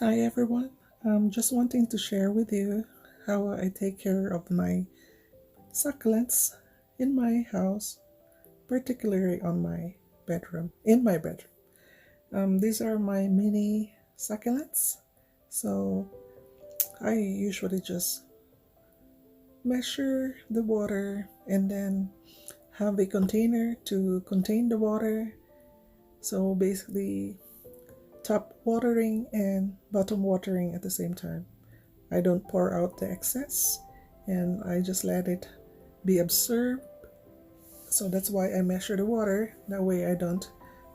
Hi everyone. I'm just wanting to share with you how I take care of my succulents in my house, particularly on my bedroom, in my bedroom. These are my mini succulents. So I usually just measure the water and then have a container to contain the water. So basically top watering and bottom watering at the same time. I don't pour out the excess and I just let it be absorbed. So that's why I measure the water. That way I don't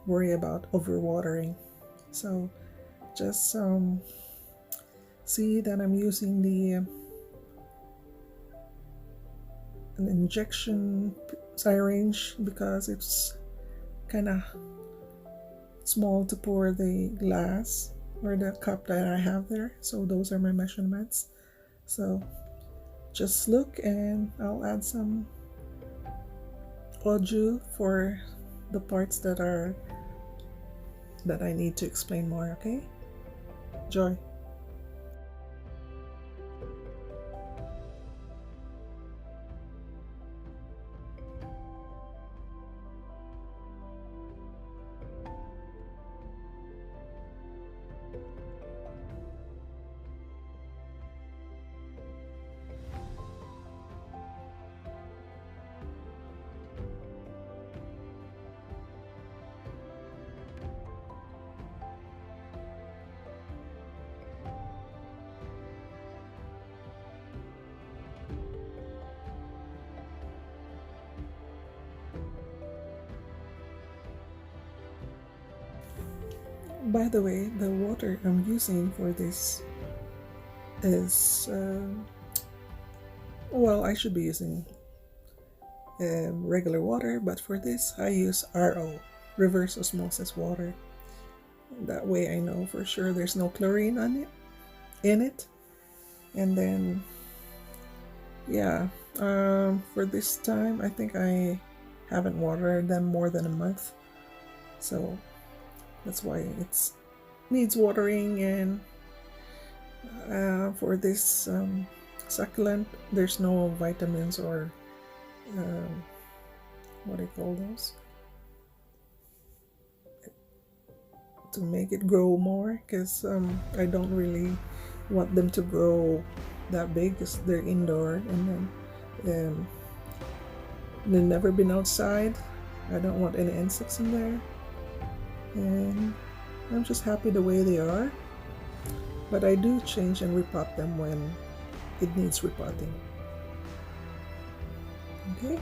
worry about overwatering. So just see that I'm using the an injection syringe because it's kind of small to pour the glass or the cup that I have there. So those are my measurements. So just look and I'll add some audio for the parts that I need to explain more, okay? Joy. By the way, the water I'm using for this is, well, I should be using regular water, but for this I use RO, reverse osmosis water. That way I know for sure there's no chlorine in it. And then, yeah, for this time, I think I haven't watered them more than a month. So that's why it's needs watering. And for this succulent, there's no vitamins or um, what do you call those, to make it grow more, because I don't really want them to grow that big because they're indoor, and then they've never been outside. I don't want any insects in there, and I'm just happy the way they are. But I do change and repot them when it needs repotting. Okay.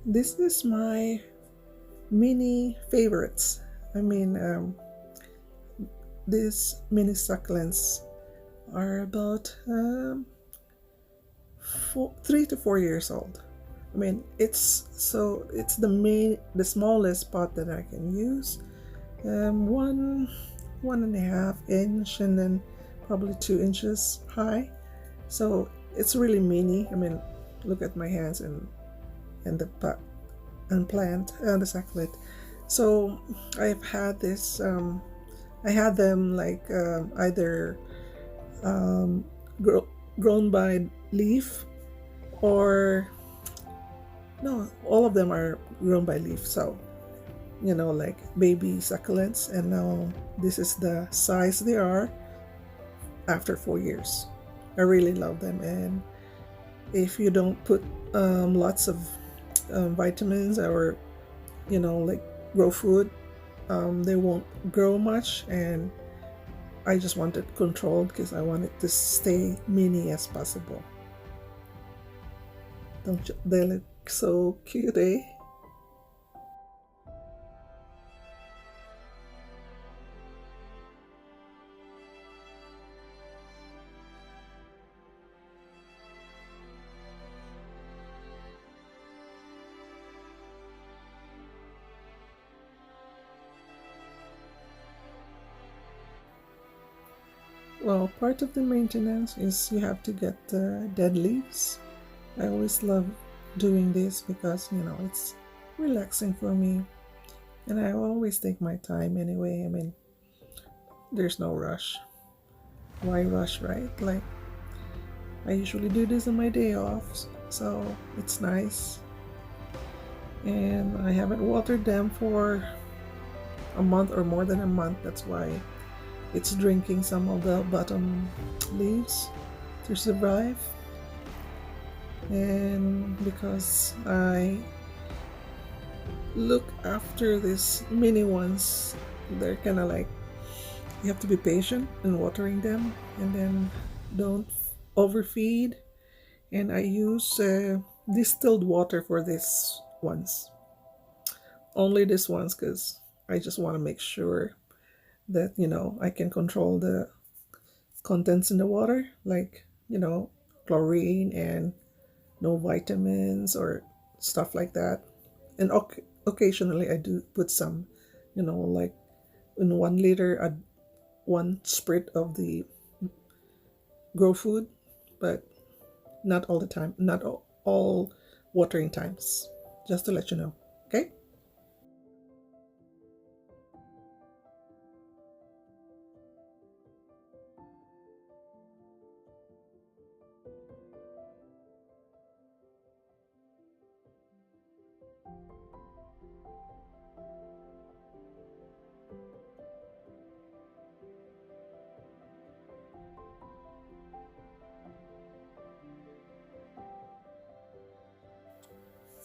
This is my mini favorites. I mean, these mini succulents are about 3 to 4 years old. I mean, it's the smallest pot that I can use. One and a half inch, and then probably 2 inches high. So it's really mini. I mean, look at my hands and the pot and plant and the succulent. So I've had this I had them like either um, grow, grown by leaf, or no, all of them are grown by leaf. So like baby succulents, and now this is the size they are after 4 years. I really love them, and if you don't put lots of vitamins, or like grow food, they won't grow much. And I just want it controlled because I want it to stay mini as possible. Don't you, they look so cute, eh? Well, part of the maintenance is you have to get the dead leaves. I always love doing this because it's relaxing for me, and I always take my time anyway. I mean, there's no rush. Why rush, right? Like, I usually do this on my day off, so it's nice. And I haven't watered them for a month or more than a month. That's why it's drinking some of the bottom leaves to survive. And because I look after these mini ones, they're kind of like, you have to be patient in watering them, and then don't overfeed. And I use distilled water for these ones, only these ones, because I just want to make sure that I can control the contents in the water, like chlorine and no vitamins or stuff like that. And occasionally I do put some, like in 1 liter, 1 sprit of the grow food, but not all the time, not all watering times, just to let you know. Okay.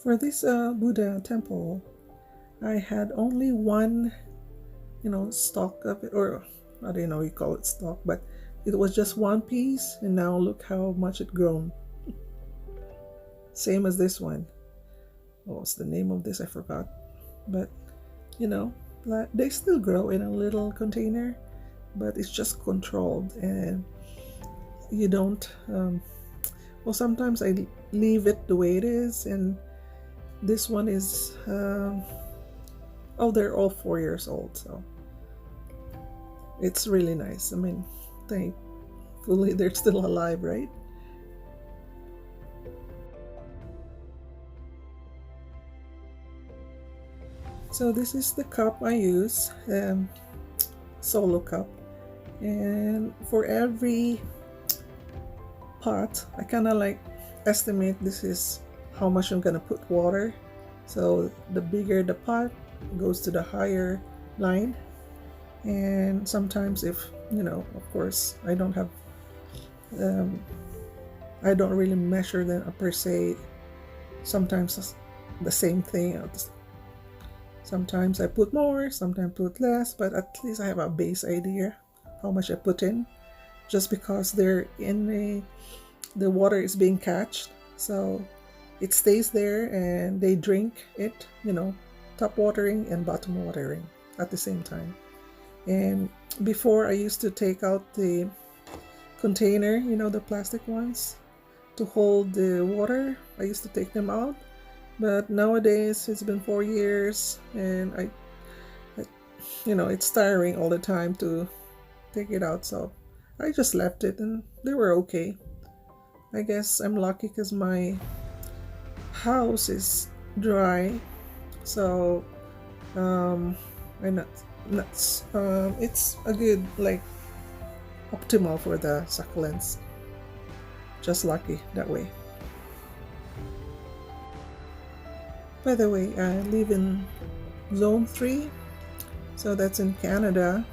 For this Buddha temple, I had only one, stalk of it, or I don't know you call it stalk, but it was just one piece, and now look how much it grown. Same as this one. What's the name of this? I forgot. But they still grow in a little container, but it's just controlled, and you don't. Well, sometimes I leave it the way it is, and this one is. Oh, they're all 4 years old, so it's really nice. I mean, thankfully they're still alive, right? So this is the cup I use, solo cup, and for every pot I kind of like estimate this is how much I'm gonna put water. So the bigger the pot goes to the higher line. And sometimes if of course I don't have I don't really measure them per se. Sometimes the same thing. Sometimes I put more, sometimes put less, but at least I have a base idea how much I put in, just because they're in the water is being catched, so it stays there and they drink it, top watering and bottom watering at the same time. And before I used to take out the container, the plastic ones to hold the water. I used to take them out, but nowadays it's been 4 years, and it's tiring all the time to take it out, so I just left it, and they were okay. I guess I'm lucky because my house is dry, so um, and nuts. It's a good, like, optimal for the succulents. Just lucky that way. By the way, I live in zone 3, so that's in Canada.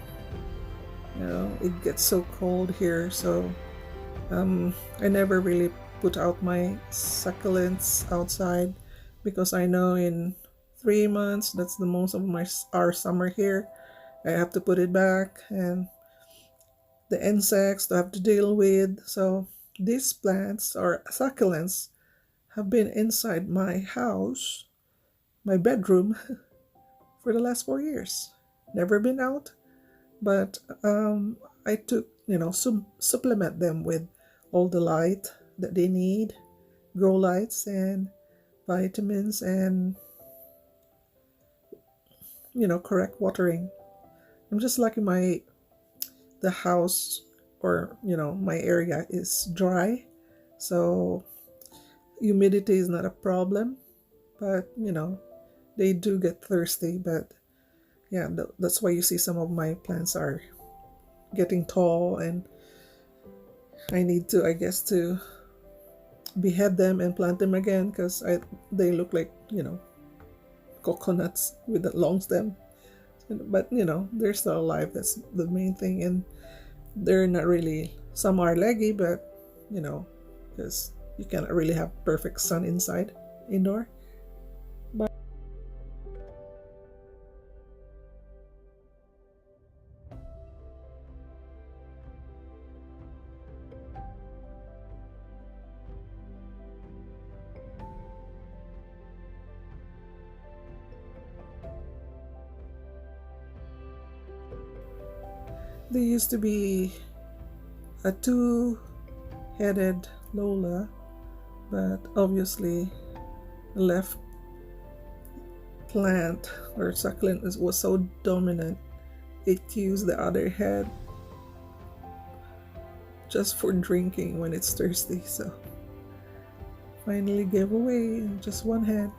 It gets so cold here, so I never really put out my succulents outside because I know in 3 months, that's the most of our summer here. I have to put it back, and the insects to have to deal with. So these plants or succulents have been inside my house, my bedroom, for the last 4 years. Never been out, but I took, supplement them with all the light that they need, grow lights and vitamins, and correct watering. I'm just lucky the house, or my area is dry, so humidity is not a problem. But they do get thirsty. But yeah, that's why you see some of my plants are getting tall, and I need to, I guess, to behead them and plant them again, because they look like coconuts with that long stem. But they're still alive. That's the main thing. And they're not really, some are leggy, but because you cannot really have perfect sun indoor. But there used to be a two-headed Lola, but obviously the left plant or succulent was so dominant, it used the other head just for drinking when it's thirsty. So finally gave away just one head.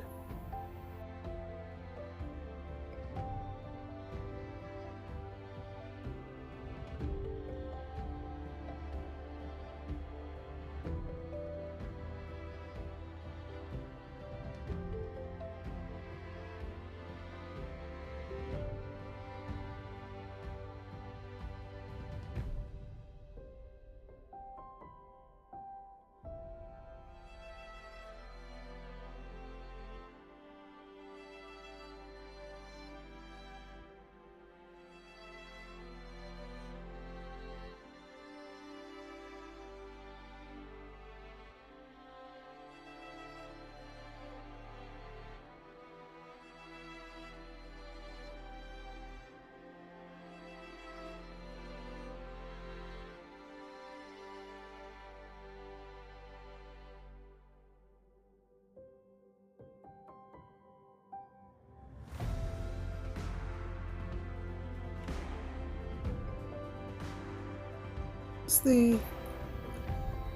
It's the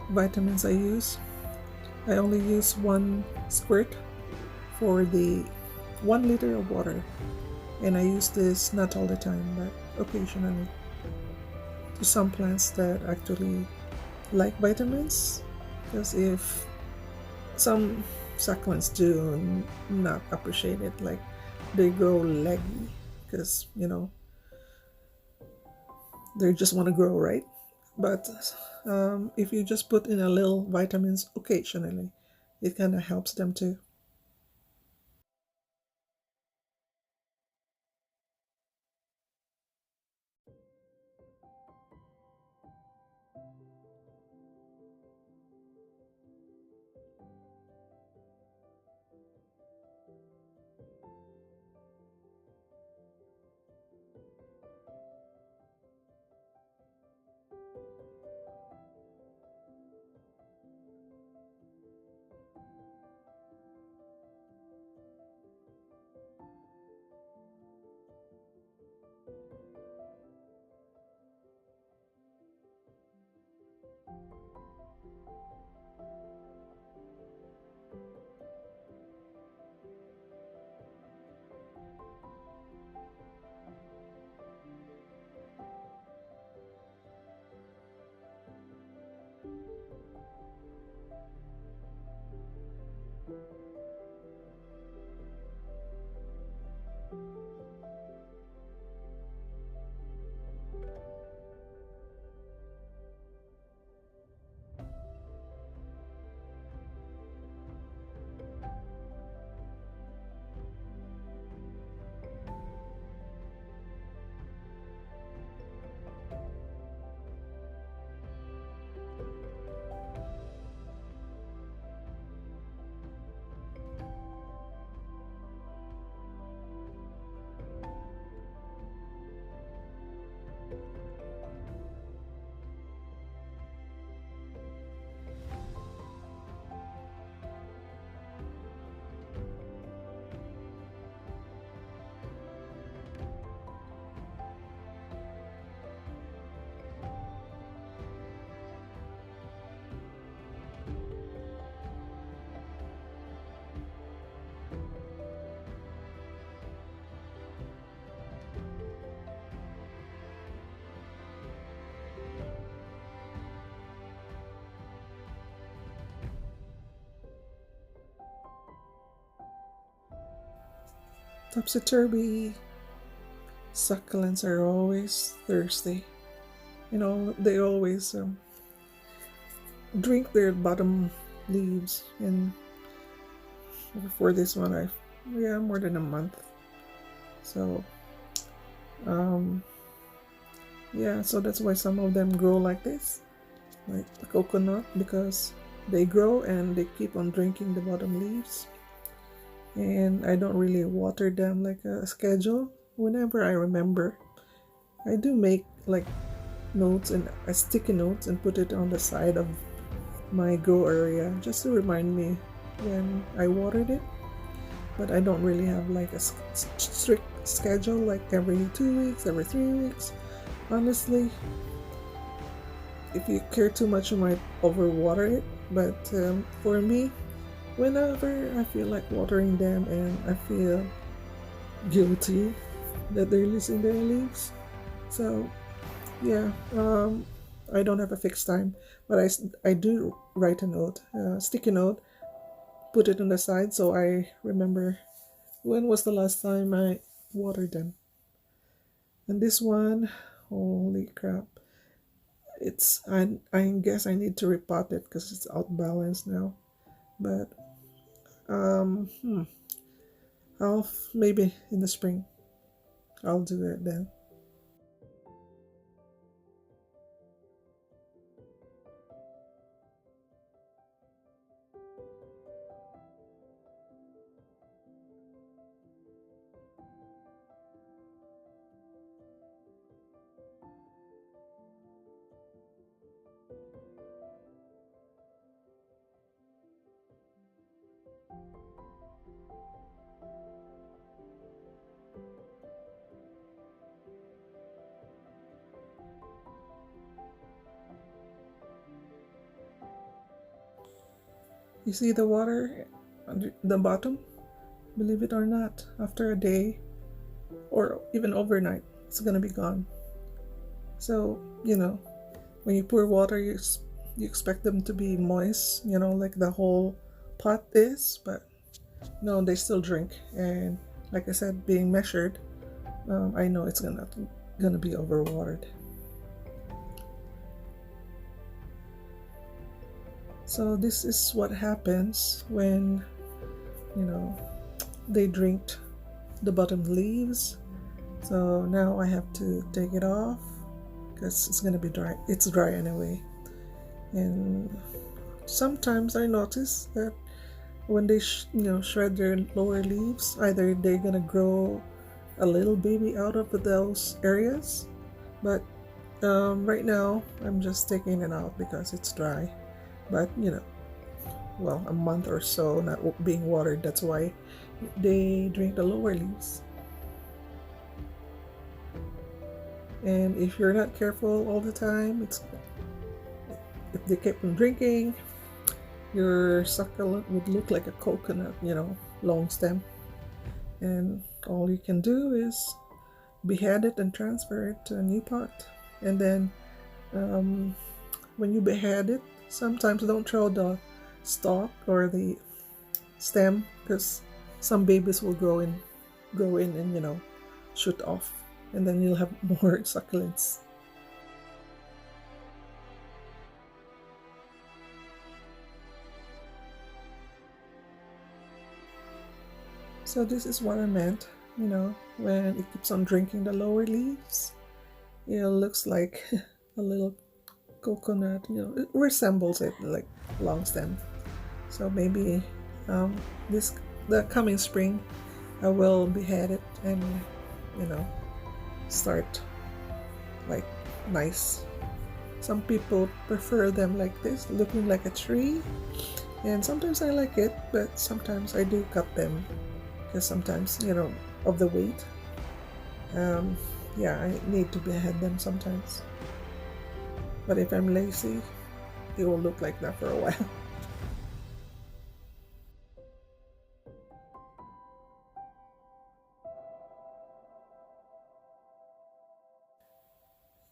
vitamins I use. I only use one squirt for the 1 liter of water, and I use this not all the time, but occasionally, to some plants that actually like vitamins. Because if some succulents do not appreciate it, like they grow leggy because they just want to grow, right? But if you just put in a little vitamins occasionally, it kind of helps them too. Topsy-turvy succulents are always thirsty. They always drink their bottom leaves. And for this one, more than a month. So yeah, so that's why some of them grow like this, like the coconut, because they grow and they keep on drinking the bottom leaves. And I don't really water them like a schedule. Whenever I remember, I do make like notes and sticky notes and put it on the side of my grow area just to remind me when I watered it. But I don't really have like a strict schedule, like every 2 weeks, every 3 weeks. Honestly, if you care too much, you might overwater it. But for me, whenever I feel like watering them and I feel guilty that they're losing their leaves, so yeah, I don't have a fixed time, but I do write a note, sticky note, put it on the side so I remember when was the last time I watered them. And this one, holy crap, I guess I need to repot it because it's out balanced now. But I'll maybe in the spring I'll do it then. You see the water under the bottom? Believe it or not, after a day or even overnight, it's gonna be gone. So, when you pour water, you expect them to be moist, like the whole pot is, but no, they still drink. And like I said, being measured, I know it's gonna be overwatered. So this is what happens when they drink the bottom leaves. So now I have to take it off because it's gonna be dry. It's dry anyway. And sometimes I notice that when they shred their lower leaves, either they're gonna grow a little baby out of those areas, but right now I'm just taking it out because it's dry. But well, a month or so not being watered, that's why they drink the lower leaves. And if you're not careful all the time, if they keep on drinking, your succulent would look like a coconut, long stem. And all you can do is behead it and transfer it to a new pot. And then when you behead it, sometimes don't throw the stalk or the stem, because some babies will grow in and shoot off, and then you'll have more succulents. So this is what I meant, when it keeps on drinking the lower leaves, it looks like a little coconut, it resembles it like long stem. So maybe the coming spring I will behead it and start like nice. Some people prefer them like this, looking like a tree, and sometimes I like it, but sometimes I do cut them because sometimes of the weight. Yeah, I need to behead them sometimes, but if I'm lazy, it will look like that for a while.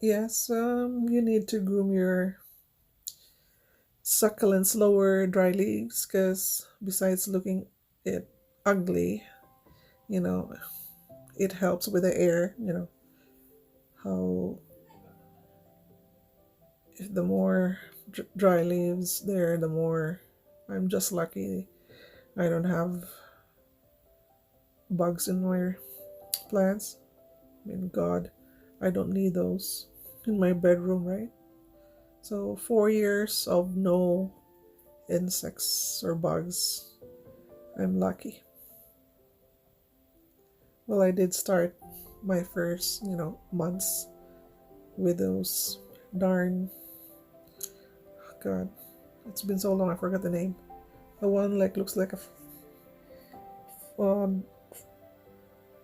Yes, you need to groom your succulents lower dry leaves, because besides looking it ugly, you know, it helps with the air, how if the more dry leaves there, the more. I'm just lucky I don't have bugs in my plants. I mean, God, I don't need those in my bedroom, right? So 4 years of no insects or bugs. I'm lucky. Well, I did start my first, months with those darn, God, it's been so long I forgot the name. The one like looks like a, um,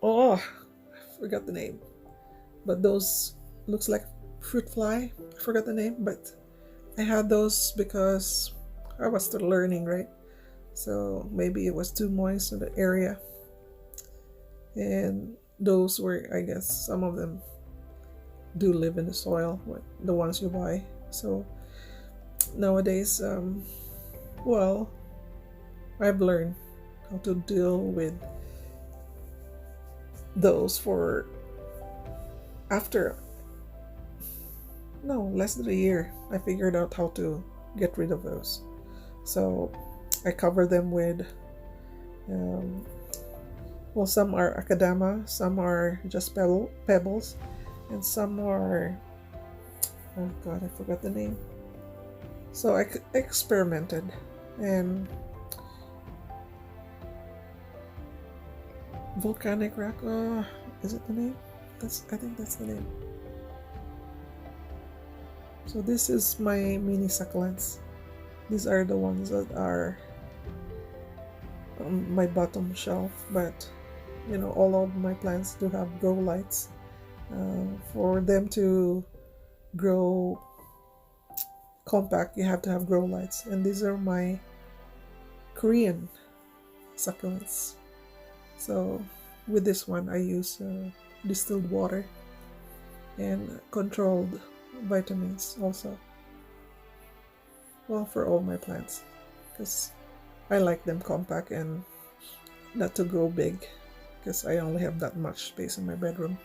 oh, I forgot the name. But those looks like fruit fly. I forgot the name, but I had those because I was still learning, right? So maybe it was too moist in the area. And those were, I guess, some of them do live in the soil, the ones you buy. So nowadays, well, I've learned how to deal with those for after, no, less than a year. I figured out how to get rid of those. So I cover them with, well, some are akadama, some are just pebbles, and some are, oh God, I forgot the name. So I experimented, and volcanic rock, is it the name? I think that's the name. So this is my mini succulents. These are the ones that are on my bottom shelf, but all of my plants do have grow lights. For them to grow compact, you have to have grow lights, and these are my Korean succulents. So with this one I use distilled water and controlled vitamins also, well, for all my plants, because I like them compact and not to grow big, because I only have that much space in my bedroom.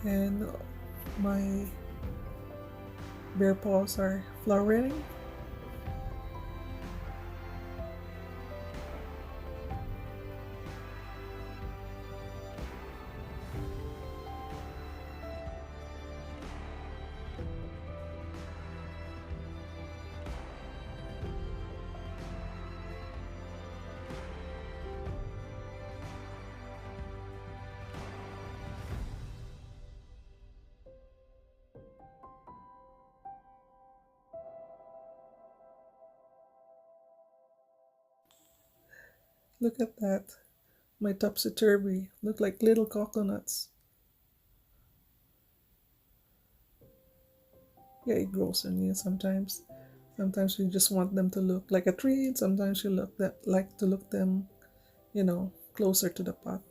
And my bear paws are flowering. Look at that. My topsy-turvy look like little coconuts. Yeah, it grows on you sometimes. Sometimes you just want them to look like a tree, and sometimes you like to look them, closer to the pot.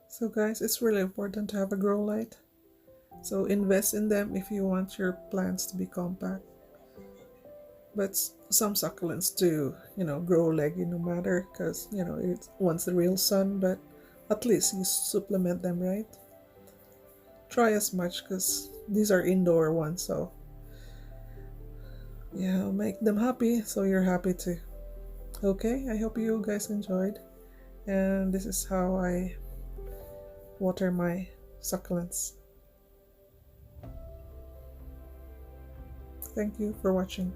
So guys, it's really important to have a grow light. So invest in them if you want your plants to be compact. But some succulents do, grow leggy no matter, because, it wants the real sun, but at least you supplement them, right? Try as much, because these are indoor ones, so yeah, make them happy so you're happy too. Okay, I hope you guys enjoyed, and this is how I water my succulents. Thank you for watching.